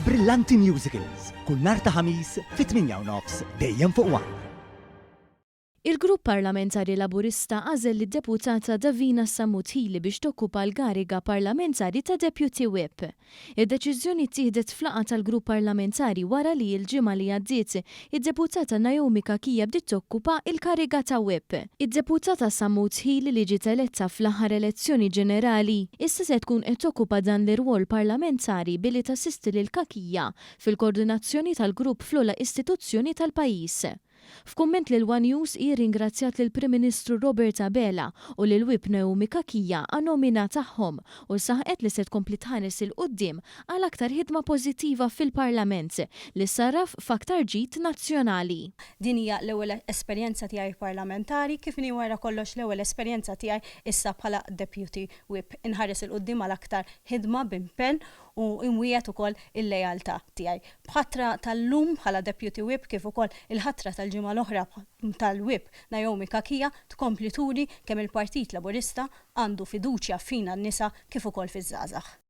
Brillanti Musicals, kull nhar ta' ħamis fit-8:30 dejjem fuq One. Il-Grupp Parlamentari Laburista għażel lid-deputata Davina Sammuthili biex tokkupa l-kariga parlamentari ta' Deputy Whip. Id-deċiżjoni ttieħdet fl-laqgħa tal-Grupp Parlamentari wara li l-ġimgħa li għaddiet id-deputata Naomi Kakija bdiet tokkupa l-kariga ta' Whip. Id-deputata Sammuthili li ġiet eletta fl-aħħar elezzjoni ġenerali issa se tkun qed tokkupa dan l-irwol parlamentari billi tassisti lil Kakija fil-koordinazzjoni tal-grupp fl-ogħla istituzzjoni tal-pajjiż. F'kumment lil One News ringrazzjat lil Prim Ministru Robert Abela u lil Whip Naomi Kakija għan-nomina tagħhom u saħqet li se tkompli tħares il-qudiem għal aktar ħidma pożittiva fil-Parlament li sarraf f'aktar ġid nazzjonali. Din hija l-ewwel esperjenza tiegħi parlamentari kif ni wara kollox l-ewwel esperjenza tiegħi issa bħala Deputy Whip. Inħares il-qudiem għal aktar ħidma b'impenn u imwiet ukoll il-lejaltà tiegħi. B'ħatra tal-lum bħala Deputy Whip kif ukoll il-ħatra tal-ġimgħa l-oħra tal-Whip Naomi Kakija tkompli turi kemm il-Partit Laburista għandu fiduċja fina n-nisa kif ukoll fiż-żgħażagħ.